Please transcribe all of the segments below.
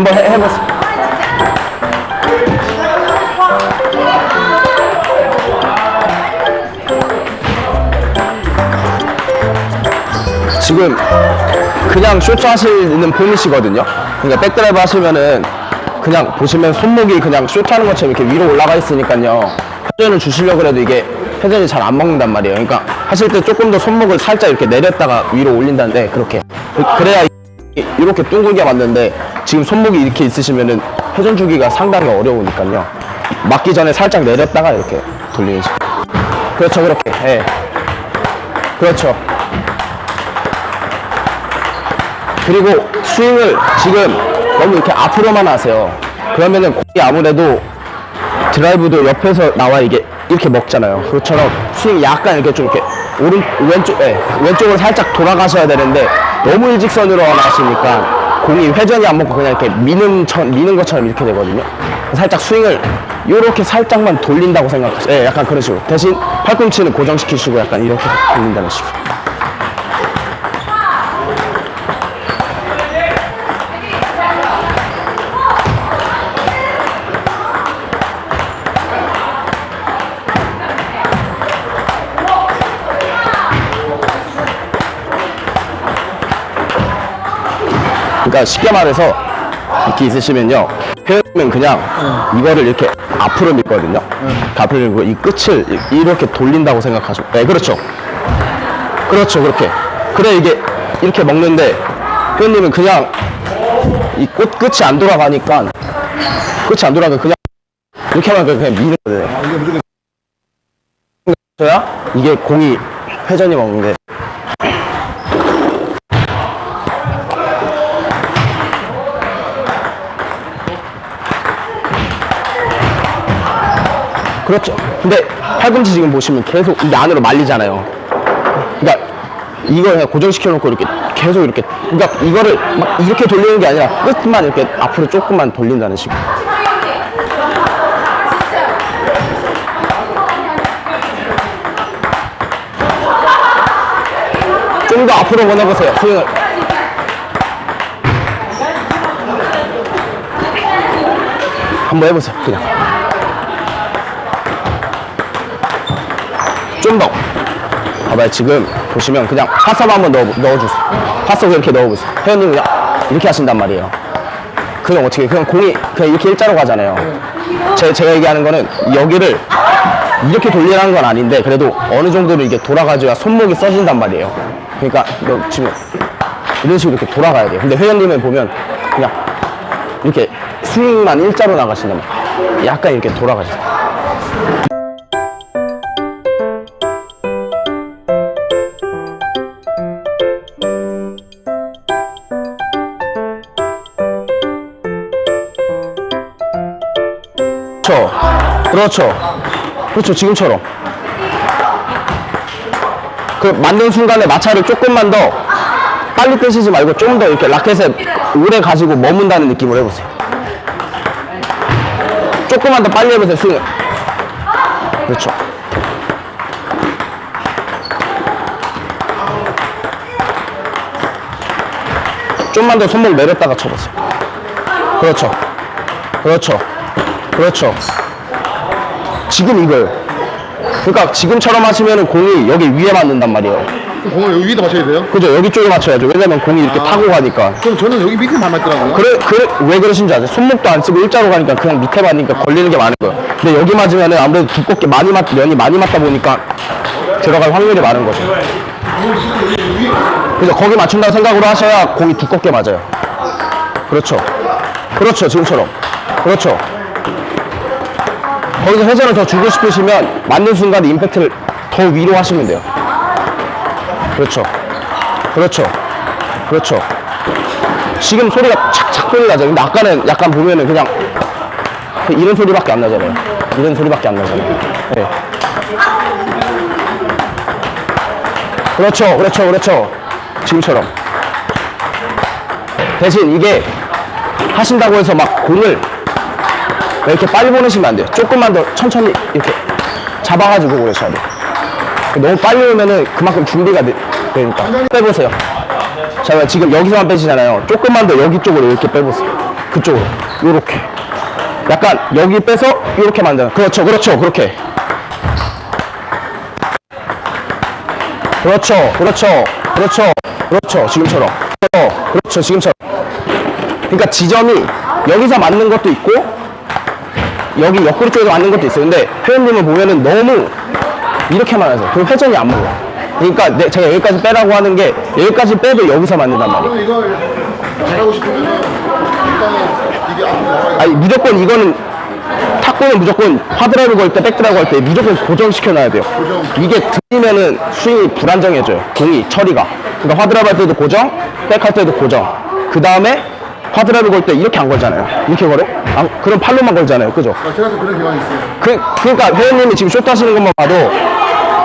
한번 해보세요. 지금 그냥 쇼트 하시는 폼이시거든요. 그러니까 백드라이브 하시면은 그냥 보시면 손목이 그냥 쇼트 하는 것처럼 이렇게 위로 올라가 있으니까요. 회전을 주시려고 해도 이게 회전이 잘 안 먹는단 말이에요. 그러니까 하실 때 조금 더 손목을 살짝 이렇게 내렸다가 위로 올린다는데 그렇게. 그래야 이렇게 둥글게 맞는데 지금 손목이 이렇게 있으시면은 회전 주기가 상당히 어려우니까요. 맞기 전에 살짝 내렸다가 이렇게 돌리는 식으로. 그렇죠, 그렇게. 예. 그렇죠. 그리고 스윙을 지금 너무 이렇게 앞으로만 하세요. 그러면은 공이 아무래도 드라이브도 옆에서 나와 이게 이렇게 먹잖아요. 그것처럼 스윙 약간 이렇게 좀 이렇게 왼쪽으로 살짝 돌아가셔야 되는데 너무 일직선으로 하시니까 공이 회전이 안 먹고 그냥 이렇게 미는 것처럼 이렇게 되거든요. 살짝 스윙을 요렇게 살짝만 돌린다고 생각하세요. 예, 약간 그런 식으로. 대신 팔꿈치는 고정시키시고 약간 이렇게 돌린다는 식으로. 그러니까 쉽게 말해서 이렇게 있으시면요, 회원님은 그냥 이거를 이렇게 앞으로 밀거든요. 앞으로 밀고 이 끝을 이렇게 돌린다고 생각하죠. 네, 그렇죠. 그렇죠, 그렇게. 그래 이게 이렇게 먹는데 회원님은 그냥 이 끝이 안 돌아가니까 그냥 이렇게 하면 그냥 미는 거예요. 저야 이게 공이 회전이 먹는데. 그렇죠. 근데 팔꿈치 지금 보시면 계속 이게 안으로 말리잖아요. 그러니까 이걸 그냥 고정시켜 놓고 이렇게 계속 이렇게, 그러니까 이거를 막 이렇게 돌리는 게 아니라 끝만 이렇게 앞으로 조금만 돌린다는 식으로. 좀 더 앞으로 보내보세요, 스윙을. 한번 해보세요, 그냥. 좀 더. 봐봐요, 지금 보시면 그냥 파서만 한번 넣어주세요. 파서 이렇게 넣어보세요. 회원님 그냥 이렇게 하신단 말이에요. 그냥 어떻게, 그냥 공이 그냥 이렇게 일자로 가잖아요. 제가 얘기하는 거는 여기를 이렇게 돌리라는 건 아닌데 그래도 어느 정도로 이게 돌아가줘야 손목이 써진단 말이에요. 그러니까 지금 이런 식으로 이렇게 돌아가야 돼요. 근데 회원님은 보면 그냥 이렇게 스윙만 일자로 나가신단 말이에요. 약간 이렇게 돌아가시죠. 그렇죠. 지금처럼. 그 만든 순간에 마찰을 조금만 더 빨리 끄시지 말고 좀 더 이렇게 라켓에 오래 가지고 머문다는 느낌으로 해보세요. 조금만 더 빨리 해보세요, 스윙을. 그렇죠. 좀만 더 손목 내렸다가 쳐보세요. 그렇죠. 지금 이걸. 그러니까 지금처럼 하시면은 공이 여기 위에 맞는단 말이에요. 공을 여기 위에다 맞춰야 돼요? 그죠, 여기 쪽에 맞춰야죠. 왜냐면 공이 이렇게 타고 가니까. 그럼 저는 여기 밑에 맞더라고요. 왜 그러신지 아세요? 손목도 안 쓰고 일자로 가니까 그냥 밑에 맞으니까 걸리는 게 많은 거예요. 근데 여기 맞으면은 아무래도 두껍게 면이 많이 맞다 보니까 들어갈 확률이 많은 거죠. 그래서 거기 맞춘다고 생각으로 하셔야 공이 두껍게 맞아요. 그렇죠, 지금처럼. 그렇죠. 거기서 회전을 더 주고 싶으시면 맞는 순간 임팩트를 더 위로 하시면 돼요. 그렇죠. 지금 소리가 착착 소리 나죠. 근데 아까는 약간 보면은 그냥 이런 소리밖에 안 나잖아요. 네. 그렇죠. 지금처럼. 대신 이게 하신다고 해서 막 공을 이렇게 빨리 보내시면 안 돼요. 조금만 더 천천히 이렇게 잡아가지고 그러셔야 돼요. 너무 빨리 오면은 그만큼 준비가 되니까. 빼보세요. 자, 지금 여기서만 빼시잖아요. 조금만 더 여기 쪽으로 이렇게 빼보세요. 그쪽으로. 요렇게. 약간 여기 빼서 요렇게 만드는. 그렇죠. 그렇죠. 그렇게. 그렇죠. 그렇죠. 그렇죠. 그렇죠. 지금처럼. 그렇죠. 지금처럼. 그러니까 지점이 여기서 맞는 것도 있고 여기 옆구리 쪽에서 맞는 것도 있어요. 근데 회원님은 보면은 너무 이렇게만 하세요. 그럼 회전이 안 먹어요. 그러니까 제가 여기까지 빼라고 하는 게 여기까지 빼도 여기서 맞는단 말이에요. 그럼 이걸 잘하고 싶으면 일단은 이게 앞으로 나와야 아니 무조건 이거는 탁구는 무조건 하드라이브 걸 때 백드라이브 걸 때 무조건 고정시켜 놔야 돼요. 이게 들리면은 스윙이 불안정해져요. 공이 처리가. 그러니까 하드라이브 할 때도 고정, 백 할 때도 고정. 그 다음에 하드라이브 걸 때 이렇게 안 걸잖아요. 이렇게 걸어? 그럼 팔로만 걸잖아요. 그죠? 제가 또 그런 경향이 있어요. 그러니까 회원님이 지금 쇼트 하시는 것만 봐도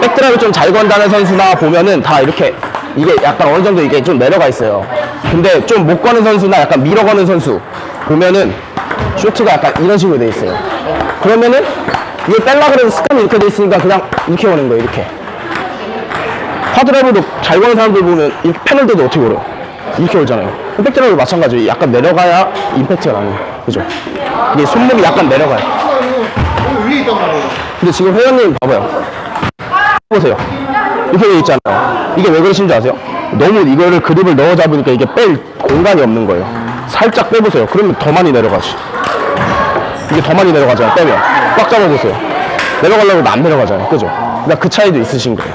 백드라이브 좀 잘 건다는 선수나 보면은 다 이렇게 이게 약간 어느 정도 이게 좀 내려가 있어요. 근데 좀 못 거는 선수나 약간 밀어 거는 선수 보면은 쇼트가 약간 이런 식으로 돼 있어요. 그러면은 이걸 뺄라 그래도 습관이 이렇게 돼 있으니까 그냥 이렇게 거는 거예요. 이렇게. 하드라이브도 잘 거는 사람들 보면 이렇게 패널 때도 어떻게 걸어요? 이렇게 걸잖아요. 백드라이브도 마찬가지예요. 약간 내려가야 임팩트가 나는 거예요. 그죠? 이게 손목이 약간 내려가요. 너무 위에 있단 말이에요. 근데 지금 회원님 봐봐요. 보세요. 이렇게 돼 있잖아요. 이게 왜 그러신 줄 아세요? 너무 이거를 그립을 넣어 잡으니까 이게 뺄 공간이 없는 거예요. 살짝 빼보세요. 그러면 더 많이 내려가지. 이게 더 많이 내려가잖아요. 빼면. 꽉 잡아보세요. 내려가려고 해도 안 내려가잖아요. 그죠? 그러니까 그 차이도 있으신 거예요.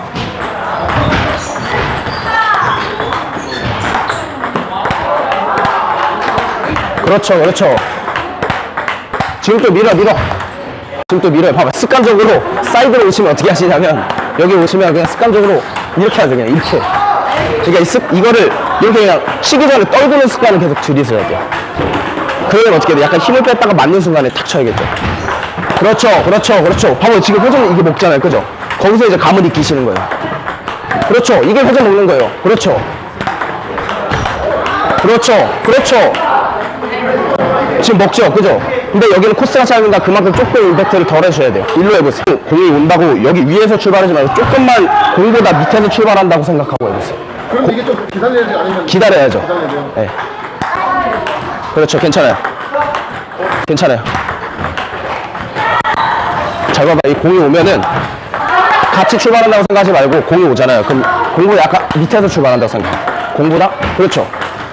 그렇죠. 그렇죠. 지금 또 밀어. 지금 또 밀어요. 봐봐. 습관적으로 사이드로 오시면 어떻게 하시냐면 여기 오시면 그냥 습관적으로 이렇게 하죠. 그냥 이렇게. 그러니까 이거를 이렇게 그냥 치기 전에 떨구는 습관을 계속 들이셔야 돼요. 그러면 어떻게 돼? 약간 힘을 뺐다가 맞는 순간에 탁 쳐야겠죠. 그렇죠. 그렇죠. 그렇죠. 봐봐요. 지금 회전 이게 먹잖아요. 그죠? 거기서 이제 감을 익히시는 거예요. 그렇죠. 이게 회전 먹는 거예요. 그렇죠. 그렇죠. 그렇죠. 지금 먹죠. 그죠? 근데 여기는 코스가 짧으니까 그만큼 조금 임팩트를 덜 해줘야 돼요. 일로 해보세요. 공이 온다고 여기 위에서 출발하지 말고 조금만 공보다 밑에서 출발한다고 생각하고 해보세요. 그럼 이게 좀 기다려야지 아니면 기다려야죠. 기다려야 돼요? 네. 그렇죠. 괜찮아요. 괜찮아요. 잘 봐봐. 이 공이 오면은 같이 출발한다고 생각하지 말고 공이 오잖아요. 그럼 공보다 약간 밑에서 출발한다고 생각해요. 공보다? 그렇죠.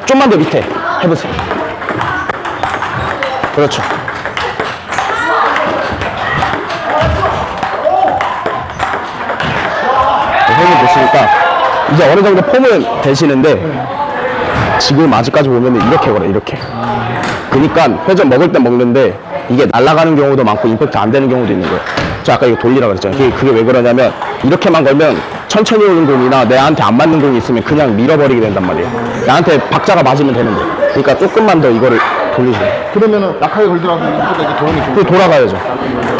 좀만 더 밑에 해보세요. 그렇죠. 형님 보시니까 이제 어느 정도 폼은 되시는데 지금 아직까지 보면 이렇게 걸어요. 이렇게. 그러니까 회전 먹을 때 먹는데 이게 날아가는 경우도 많고 임팩트 안 되는 경우도 있는 거예요. 저 아까 이거 돌리라 그랬잖아요. 그게 왜 그러냐면 이렇게만 걸면 천천히 오는 공이나 내한테 안 맞는 공이 있으면 그냥 밀어버리게 된단 말이에요. 나한테 박자가 맞으면 되는데. 그러니까 조금만 더 이거를 돌리세요. 그러면은 낙하에 걸더라도 이렇게 도움이 좀. 그 돌아가야죠.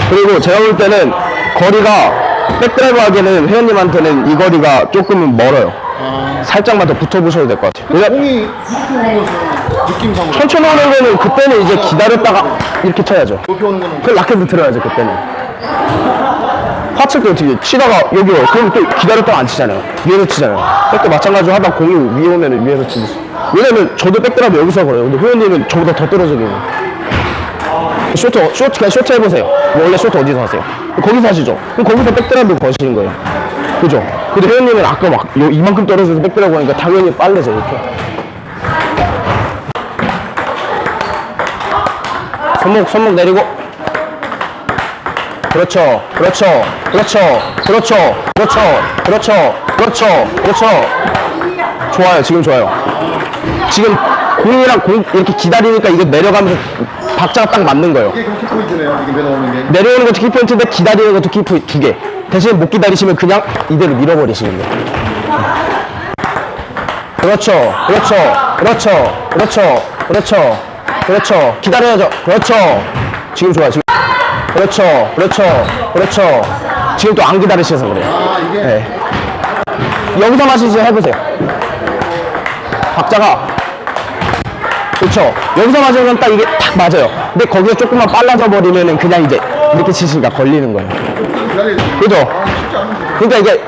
그리고 제가 볼 때는 거리가 백드라이브 하기에는 회원님한테는 이 거리가 조금은 멀어요. 살짝만 더 붙어보셔도 될 것 같아요. 왜냐 공이 이렇게 오는 것은 느낌상으로 천천히 오는 거는 그때는 이제 기다렸다가 이렇게 쳐야죠. 높이 오는 거는 그걸 라켓을 들어야죠. 그때는 화칠 때 어떻게 치다가 여기 와요. 그럼 또 기다렸다가 안 치잖아요. 위에서 치잖아요. 백도 마찬가지로 하다 공이 위에 오면 위에서 치지. 왜냐면 저도 백드라이브 여기서 걸어요. 근데 회원님은 저보다 더 떨어져 계세요. 쇼트 그냥 쇼트 해보세요. 원래 쇼트 어디서 하세요? 거기서 하시죠. 그럼 거기서 백드라이브 거시는 거예요. 그죠? 근데 회원님은 아까 막 이만큼 떨어져서 백드라이브 하니까 당연히 빨라져 이렇게. 손목 내리고. 그렇죠. 그렇죠. 그렇죠. 그렇죠. 그렇죠. 그렇죠. 그렇죠. 그렇죠. 좋아요. 지금 좋아요. 지금 공이랑 공 이렇게 기다리니까 이게 내려가면서 박자가 딱 맞는 거예요. 이게 그럼 키포인트네요. 이게 내려오는 게. 내려오는 것도 키포인트인데 기다리는 것도 키포인트 두 개. 대신 못 기다리시면 그냥 이대로 밀어버리시는 거예요. 그렇죠. 그렇죠. 그렇죠. 그렇죠. 그렇죠. 그렇죠. 기다려야죠. 그렇죠. 지금 좋아요. 지금. 그렇죠. 그렇죠. 그렇죠. 지금 또 안 기다리셔서 그래요. 아 이게 네. 여기서 마시지 해보세요. 박자가 그렇죠. 여기서 맞으면 딱 이게 딱 맞아요. 근데 거기서 조금만 빨라져 버리면은 그냥 이제 이렇게 치시니까 걸리는 거예요. 기다려야 돼. 그죠? 쉽지 않은데. 그러니까 이게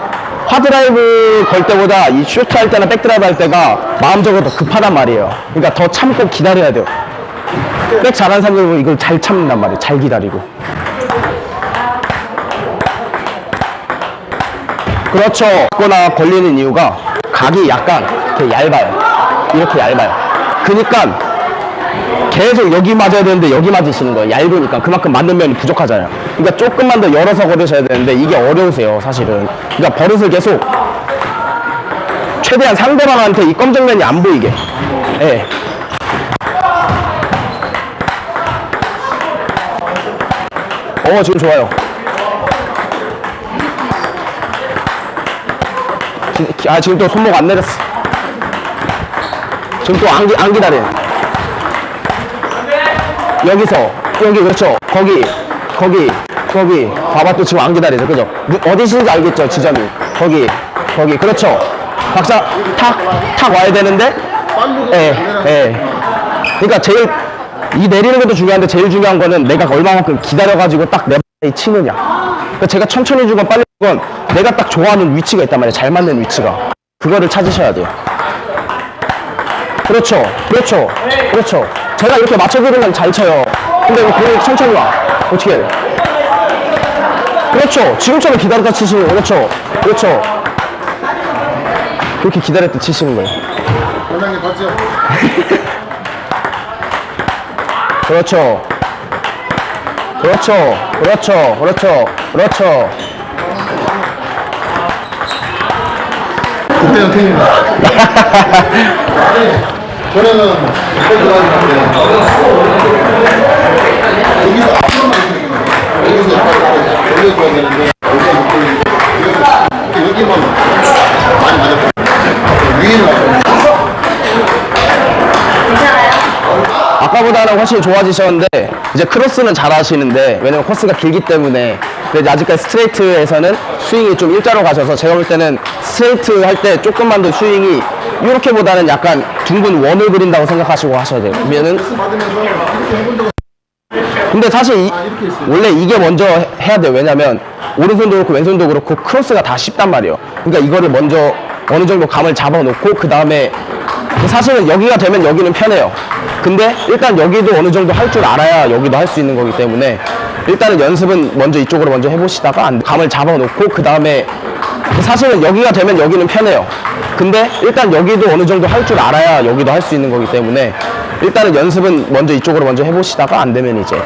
하드라이브 걸 때보다 이 쇼트 할 때나 백드라이브 할 때가 마음적으로 더 급하단 말이에요. 그러니까 더 참고 기다려야 돼요. 백 잘하는 사람들 보면 이걸 잘 참는단 말이에요. 잘 기다리고. 그렇죠. 거나 걸리는 이유가 각이 약간 이렇게 얇아요. 이렇게 얇아요. 그러니까 계속 여기 맞아야 되는데 여기 맞으시는 거예요. 얇으니까 그만큼 맞는 면이 부족하잖아요. 그러니까 조금만 더 열어서 걸으셔야 되는데 이게 어려우세요, 사실은. 그러니까 버릇을 계속 최대한 상대방한테 이 검정면이 안 보이게. 예. 지금 좋아요. 지금 또 손목 안 내렸어. 지금 또 안 기다려. 여기서, 여기, 그렇죠. 거기. 봐봐, 또 지금 안 기다리죠. 그죠? 어디신지 알겠죠, 지점이. 거기. 그렇죠. 박사, 탁 와야 되는데, 그러니까 이 내리는 것도 중요한데, 제일 중요한 거는 내가 얼마만큼 기다려가지고 딱 내 발에 치느냐. 그러니까 제가 천천히 주건 빨리 주건, 내가 딱 좋아하는 위치가 있단 말이에요. 잘 맞는 위치가. 그거를 찾으셔야 돼요. 그렇죠. 제가 이렇게 맞춰드리면 잘 쳐요. 근데 왜 공이 천천히 와? 어떻게 해야 돼? 그렇죠. 지금처럼 기다렸다 치시는 거예요. 그렇죠. 그렇게 기다렸다 치시는 거예요. 원장님 봤죠? 그렇죠. 그때는 팀입니다. 저는 여기서 앞으로만 여기서 약간 올려줘야 되는데 여기만 많이 맞았어요. 위에는 맞았어요. 아까보다는 훨씬 좋아지셨는데 이제 크로스는 잘 하시는데, 왜냐면 코스가 길기 때문에. 근데 이제 아직까지 스트레이트에서는 스윙이 좀 일자로 가셔서, 제가 볼 때는 스트레이트 할 때 조금만 더 스윙이 이렇게보다는 약간 둥근 원을 그린다고 생각하시고 하셔야 돼요. 그러면은 받으면서 이렇게 해본 적은 근데 사실 원래 이게 먼저 해야 돼요. 왜냐면 오른손도 그렇고 왼손도 그렇고 크로스가 다 쉽단 말이에요. 그러니까 이거를 먼저 어느 정도 감을 잡아놓고, 그 다음에 사실은 여기가 되면 여기는 편해요. 근데 일단 여기도 어느 정도 할 줄 알아야 여기도 할 수 있는 거기 때문에, 일단은 연습은 먼저 이쪽으로 먼저 해보시다가 감을 잡아놓고, 그 다음에 사실은 여기가 되면 여기는 편해요. 근데 일단 여기도 어느 정도 할 줄 알아야 여기도 할 수 있는 거기 때문에, 일단은 연습은 먼저 이쪽으로 먼저 해보시다가 안 되면 이제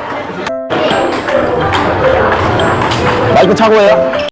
마이크 차고 해요.